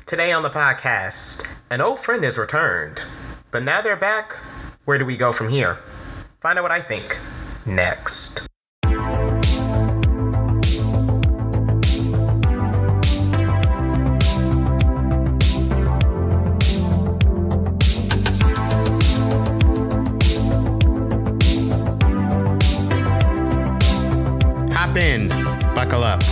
Today on the podcast, an old friend has returned, but now they're back. Where do we go from here? Find out what I think next. Hop in, buckle up,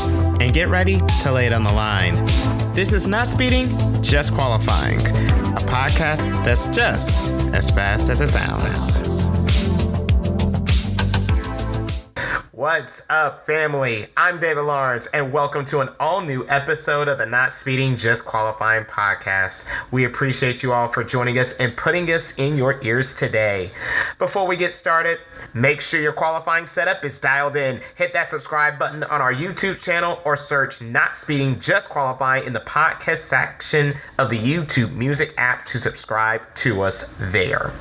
and get ready to lay it on the line. This is Not Speeding, Just Qualifying, a podcast that's just as fast as it sounds. What's up, family? I'm David Lawrence, and welcome to an all-new episode of the Not Speeding, Just Qualifying podcast. We appreciate you all for joining us and putting us in your ears today. Before we get started, make sure your qualifying setup is dialed in. Hit that subscribe button on our YouTube channel or search Not Speeding, Just Qualifying in the podcast section of the YouTube Music app to subscribe to us there.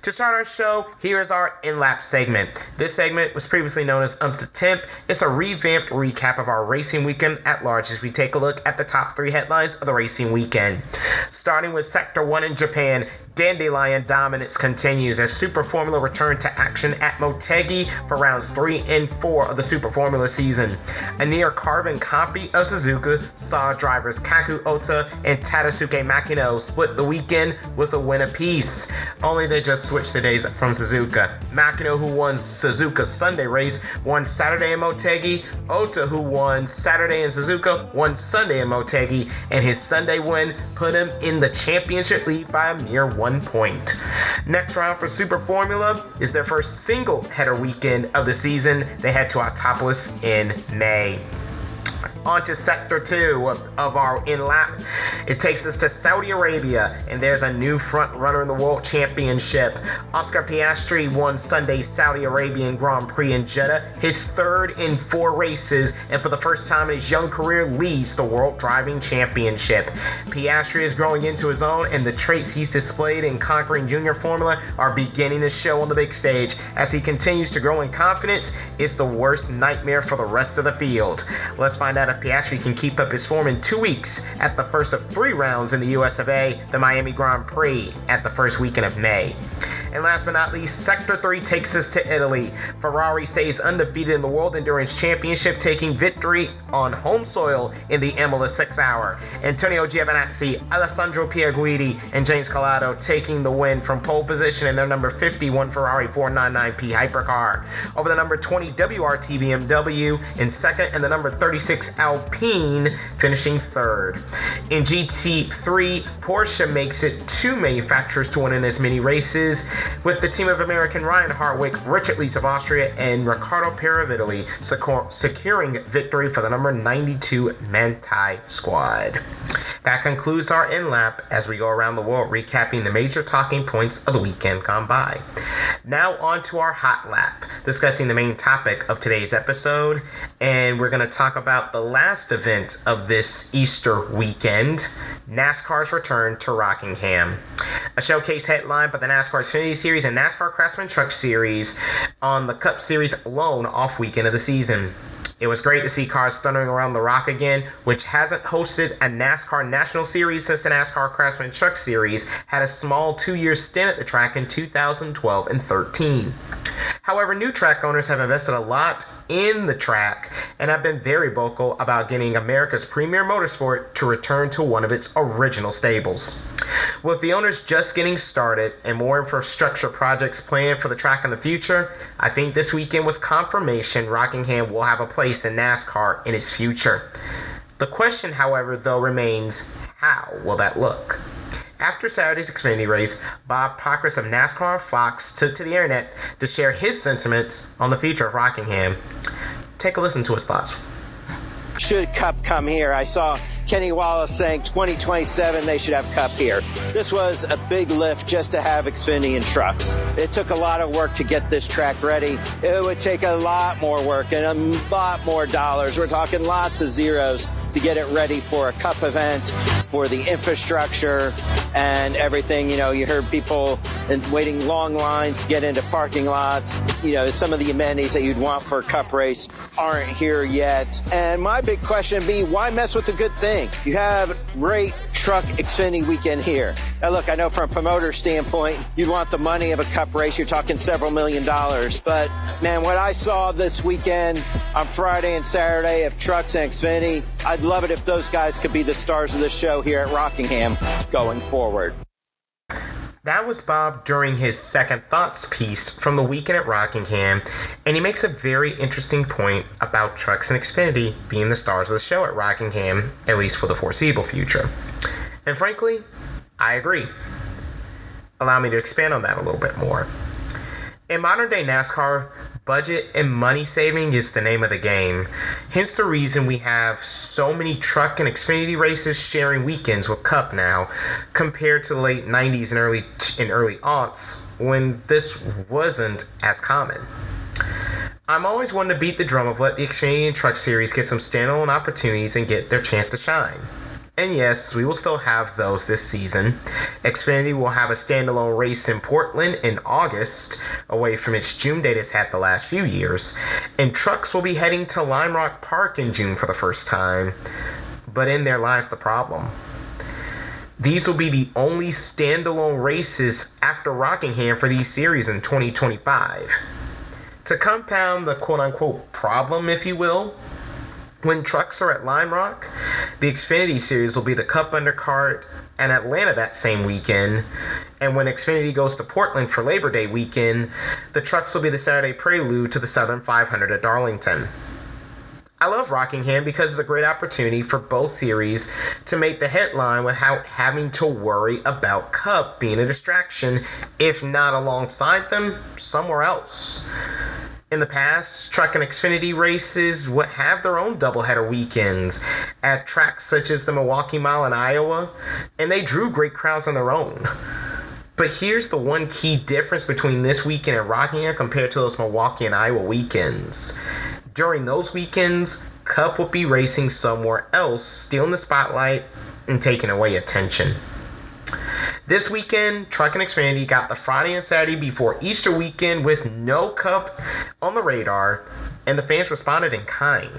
To start our show, here is our in-lap segment. This segment was previously known as Up to Temp. It's a revamped recap of our racing weekend at large as we take a look at the top three headlines of the racing weekend. Starting with Sector 1 in Japan, Dandelion dominance continues as Super Formula returned to action at Motegi for rounds 3 and 4 of the Super Formula season. A near carbon copy of Suzuka saw drivers Kaku Ota and Tadasuke Makino split the weekend with a win apiece. Only they just switched the days from Suzuka. Makino, who won Suzuka's Sunday race, won Saturday in Motegi. Ota, who won Saturday in Suzuka, won Sunday in Motegi, and his Sunday win put him in the championship lead by a mere 1 point. Next round for Super Formula is their first single header weekend of the season. They head to Autopolis in May. On to Sector 2 of our in-lap. It takes us to Saudi Arabia, and there's a new front runner in the World Championship. Oscar Piastri won Sunday's Saudi Arabian Grand Prix in Jeddah, his third in 4 races, and for the first time in his young career leads the World Driving Championship. Piastri is growing into his own, and the traits he's displayed in conquering Junior Formula are beginning to show on the big stage. As he continues to grow in confidence, it's the worst nightmare for the rest of the field. Let's find out if Piastri can keep up his form in 2 weeks at the first of 3 rounds in the US of A, the Miami Grand Prix at the first weekend of May. And last but not least, Sector 3 takes us to Italy. Ferrari stays undefeated in the World Endurance Championship, taking victory on home soil in the Imola 6 Hour. Antonio Giovinazzi, Alessandro Pierguidi, and James Calado taking the win from pole position in their number 51 Ferrari 499P hypercar over the number 20 WRT BMW in second and the number 36 Alpine finishing third. In GT3, Porsche makes it 2 manufacturers to win in as many races, with the team of American Ryan Hartwig, Richard Lees of Austria, and Riccardo Pera of Italy securing victory for the number 92 Manthey squad. That concludes our in-lap as we go around the world recapping the major talking points of the weekend gone by. Now on to our hot lap, discussing the main topic of today's episode, and we're going to talk about the last event of this Easter weekend, NASCAR's return to Rockingham. A showcase headline by the NASCAR Xfinity Series and NASCAR Craftsman Truck Series on the Cup Series lone off weekend of the season. It was great to see cars thundering around the Rock again, which hasn't hosted a NASCAR National Series since the NASCAR Craftsman Truck Series had a small 2-year stint at the track in 2012 and 13. However, new track owners have invested a lot in the track and have been very vocal about getting America's premier motorsport to return to one of its original stables. With the owners just getting started and more infrastructure projects planned for the track in the future, I think this weekend was confirmation Rockingham will have a place in NASCAR in its future. The question, however, though remains, how will that look? After Saturday's Xfinity race, Bob Pockrass of NASCAR Fox took to the internet to share his sentiments on the future of Rockingham. Take a listen to his thoughts. Should Cup come here? I saw Kenny Wallace saying 2027 they should have Cup here. This was a big lift just to have Xfinity and trucks. It took a lot of work to get this track ready. It would take a lot more work and a lot more dollars. We're talking lots of zeros to get it ready for a Cup event, for the infrastructure and everything. You know, you heard people waiting long lines to get into parking lots. You know, some of the amenities that you'd want for a Cup race aren't here yet. And my big question would be, why mess with a good thing? You have great Truck Xfinity weekend here. Now look, I know from a promoter standpoint, you'd want the money of a Cup race. You're talking several $1 million. But man, what I saw this weekend on Friday and Saturday of Trucks and Xfinity, I'd love it if those guys could be the stars of the show here at Rockingham going forward. That was Bob during his Second Thoughts piece from the weekend at Rockingham, and he makes a very interesting point about Trucks and Xfinity being the stars of the show at Rockingham, at least for the foreseeable future. And frankly, I agree. Allow me to expand on that a little bit more. In modern day NASCAR, budget and money saving is the name of the game. Hence the reason we have so many Truck and Xfinity races sharing weekends with Cup now, compared to the late 90s and early aughts when this wasn't as common. I'm always one to beat the drum of let the Xfinity and Truck series get some standalone opportunities and get their chance to shine. And yes, we will still have those this season. Xfinity will have a standalone race in Portland in August, away from its June date it's had the last few years. And Trucks will be heading to Lime Rock Park in June for the first time. But in there lies the problem. These will be the only standalone races after Rockingham for these series in 2025. To compound the quote-unquote problem, if you will, when Trucks are at Lime Rock, the Xfinity Series will be the Cup undercard and Atlanta that same weekend. And when Xfinity goes to Portland for Labor Day weekend, the Trucks will be the Saturday prelude to the Southern 500 at Darlington. I love Rockingham because it's a great opportunity for both series to make the headline without having to worry about Cup being a distraction, if not alongside them, somewhere else. In the past, Truck and Xfinity races would have their own doubleheader weekends at tracks such as the Milwaukee Mile in Iowa, and they drew great crowds on their own. But here's the one key difference between this weekend at Rockingham compared to those Milwaukee and Iowa weekends. During those weekends, Cup would be racing somewhere else, stealing the spotlight and taking away attention. This weekend, Truck and Xfinity got the Friday and Saturday before Easter weekend with no Cup on the radar, and the fans responded in kind,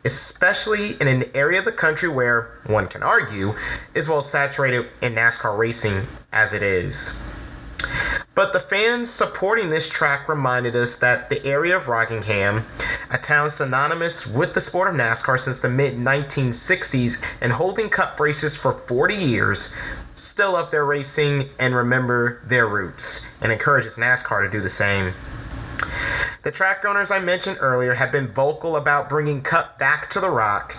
especially in an area of the country where, one can argue, is well saturated in NASCAR racing as it is. But the fans supporting this track reminded us that the area of Rockingham, a town synonymous with the sport of NASCAR since the mid-1960s and holding Cup races for 40 years, still love their racing and remember their roots, and encourages NASCAR to do the same. The track owners I mentioned earlier have been vocal about bringing Cup back to the Rock,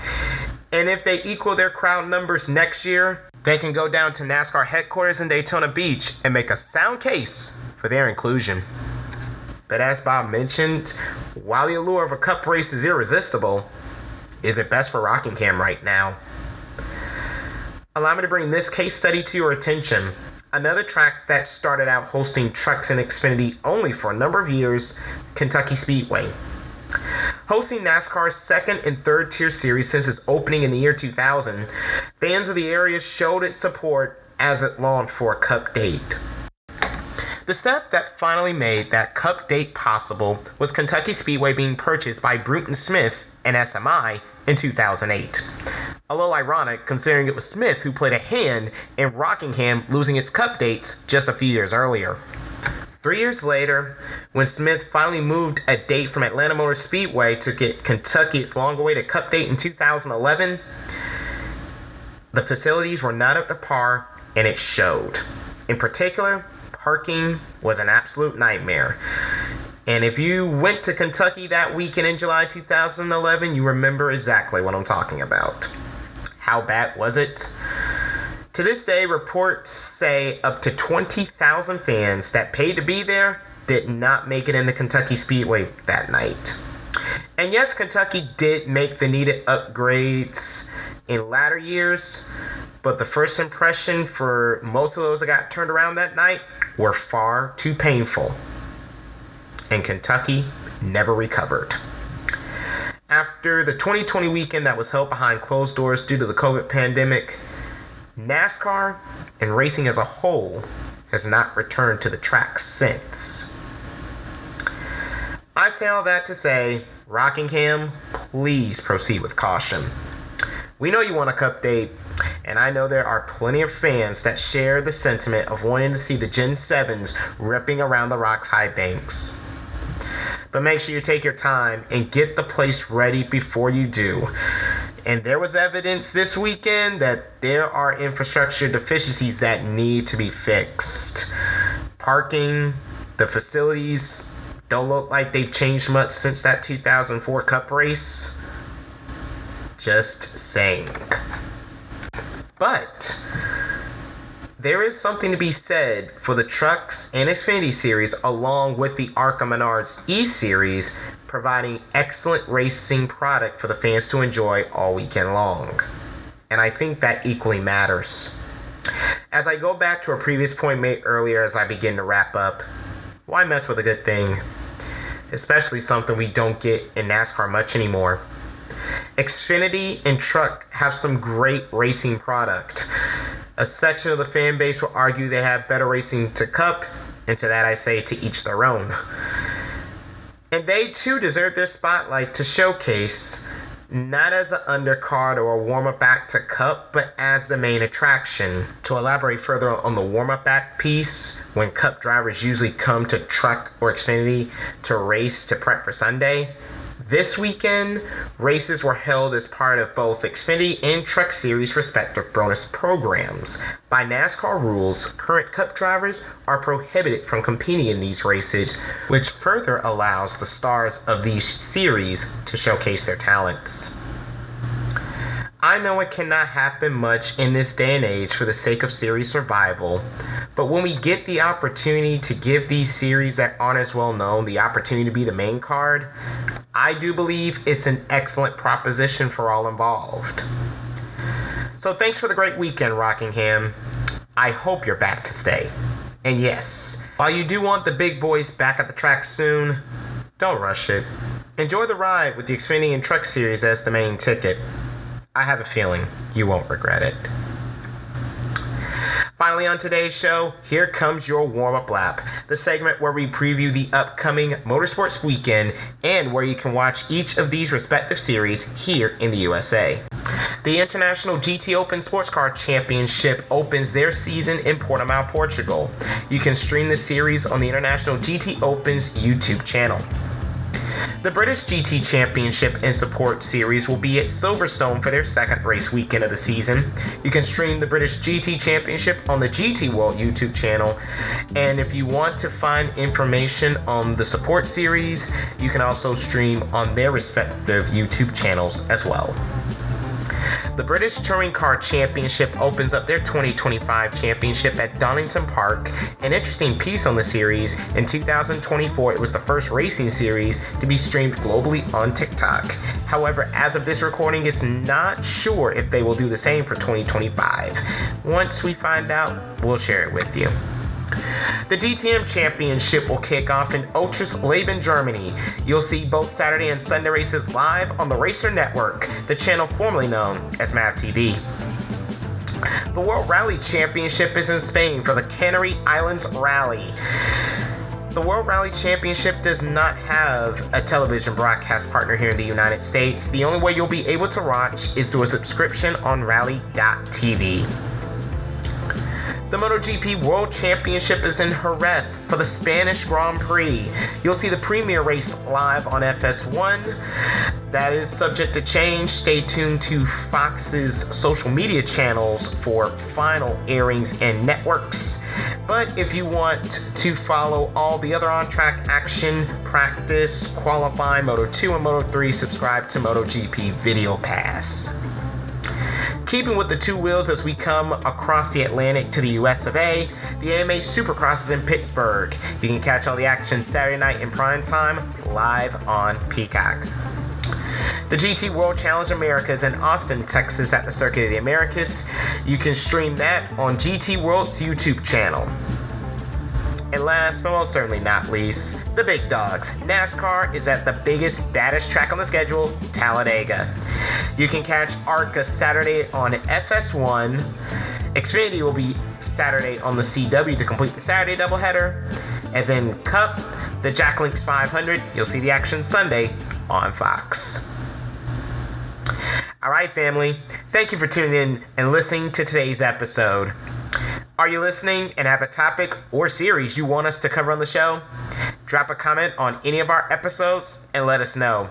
and if they equal their crowd numbers next year, they can go down to NASCAR headquarters in Daytona Beach and make a sound case for their inclusion. But as Bob mentioned, while the allure of a Cup race is irresistible, is it best for Rockingham right now? Allow me to bring this case study to your attention. Another track that started out hosting Trucks and Xfinity only for a number of years, Kentucky Speedway. Hosting NASCAR's second and third tier series since its opening in the year 2000, fans of the area showed its support as it longed for a Cup date. The step that finally made that Cup date possible was Kentucky Speedway being purchased by Bruton Smith and SMI in 2008. A little ironic considering it was Smith who played a hand in Rockingham losing its Cup dates just a few years earlier. 3 years later, when Smith finally moved a date from Atlanta Motor Speedway to get Kentucky its long-awaited Cup date in 2011, the facilities were not up to par, and it showed. In particular, parking was an absolute nightmare. And if you went to Kentucky that weekend in July 2011, you remember exactly what I'm talking about. How bad was it? To this day, reports say up to 20,000 fans that paid to be there did not make it into Kentucky Speedway that night. And yes, Kentucky did make the needed upgrades in latter years, but the first impression for most of those that got turned around that night were far too painful. And Kentucky never recovered. After the 2020 weekend that was held behind closed doors due to the COVID pandemic, NASCAR and racing as a whole has not returned to the track since. I say all that to say, Rockingham, please proceed with caution. We know you want a cup date, and I know there are plenty of fans that share the sentiment of wanting to see the Gen 7s ripping around the Rock's high banks. But make sure you take your time and get the place ready before you do. And there was evidence this weekend that there are infrastructure deficiencies that need to be fixed. Parking, the facilities don't look like they've changed much since that 2004 Cup race. Just saying. But there is something to be said for the Trucks and Xfinity series along with the ARCA Menards E-Series, providing excellent racing product for the fans to enjoy all weekend long. And I think that equally matters. As I go back to a previous point made earlier as I begin to wrap up, why mess with a good thing? Especially something we don't get in NASCAR much anymore. Xfinity and Truck have some great racing product. A section of the fan base will argue they have better racing to Cup, and to that I say to each their own. And they too deserve their spotlight to showcase, not as an undercard or a warm-up act to Cup, but as the main attraction. To elaborate further on the warm-up act piece, when Cup drivers usually come to Truck or Xfinity to race to prep for Sunday, this weekend, races were held as part of both Xfinity and Truck Series' respective bonus programs. By NASCAR rules, current Cup drivers are prohibited from competing in these races, which further allows the stars of these series to showcase their talents. I know it cannot happen much in this day and age for the sake of series survival, but when we get the opportunity to give these series that aren't as well known the opportunity to be the main card, I do believe it's an excellent proposition for all involved. So thanks for the great weekend, Rockingham. I hope you're back to stay. And yes, while you do want the big boys back at the track soon, don't rush it. Enjoy the ride with the Xfinity and Truck Series as the main ticket. I have a feeling you won't regret it. Finally on today's show, here comes your warm-up lap, the segment where we preview the upcoming motorsports weekend and where you can watch each of these respective series here in the USA. The International GT Open Sports Car Championship opens their season in Portimao, Portugal. You can stream the series on the International GT Open's YouTube channel. The British GT Championship and Support Series will be at Silverstone for their second race weekend of the season. You can stream the British GT Championship on the GT World YouTube channel, and if you want to find information on the Support Series, you can also stream on their respective YouTube channels as well. The British Touring Car Championship opens up their 2025 championship at Donington Park. An interesting piece on the series, in 2024 it was the first racing series to be streamed globally on TikTok. However, as of this recording, it's not sure if they will do the same for 2025. Once we find out, we'll share it with you. The DTM Championship will kick off in Oeltersleben, Germany. You'll see both Saturday and Sunday races live on the Racer Network, the channel formerly known as MAV TV. The World Rally Championship is in Spain for the Canary Islands Rally. The World Rally Championship does not have a television broadcast partner here in the United States. The only way you'll be able to watch is through a subscription on Rally.tv. The MotoGP World Championship is in Jerez for the Spanish Grand Prix. You'll see the premiere race live on FS1. That is subject to change. Stay tuned to Fox's social media channels for final airings and networks. But if you want to follow all the other on-track action, practice, qualifying, Moto2 and Moto3, subscribe to MotoGP Video Pass. Keeping with the two wheels as we come across the Atlantic to the US of A, the AMA Supercross is in Pittsburgh. You can catch all the action Saturday night in prime time live on Peacock. The GT World Challenge America is in Austin, Texas at the Circuit of the Americas. You can stream that on GT World's YouTube channel. And last but most certainly not least, the big dogs. NASCAR is at the biggest, baddest track on the schedule, Talladega. You can catch ARCA Saturday on FS1. Xfinity will be Saturday on the CW to complete the Saturday doubleheader. And then Cup, the Jack Links 500, you'll see the action Sunday on Fox. All right, family. Thank you for tuning in and listening to today's episode. Are you listening and have a topic or series you want us to cover on the show? Drop a comment on any of our episodes and let us know.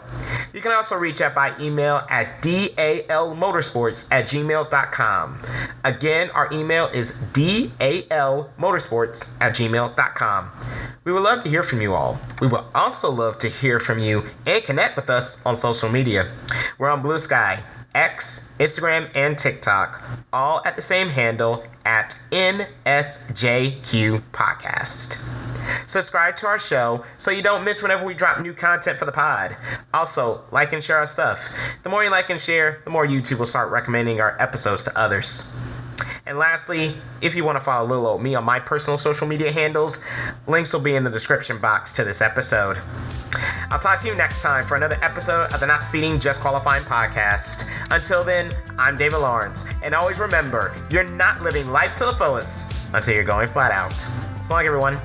You can also reach out by email at dalmotorsports@gmail.com. Again, our email is dalmotorsports@gmail.com. We would love to hear from you all. We would also love to hear from you and connect with us on social media. We're on Blue Sky, X, Instagram, and TikTok, all at the same handle at NSJQ Podcast. Subscribe to our show so you don't miss whenever we drop new content for the pod. Also, like and share our stuff. The more you like and share, the more YouTube will start recommending our episodes to others. And lastly, if you want to follow little old me on my personal social media handles, links will be in the description box to this episode. I'll talk to you next time for another episode of the Not Speeding, Just Qualifying podcast. Until then, I'm David Lawrence, and always remember, you're not living life to the fullest until you're going flat out. So long, everyone.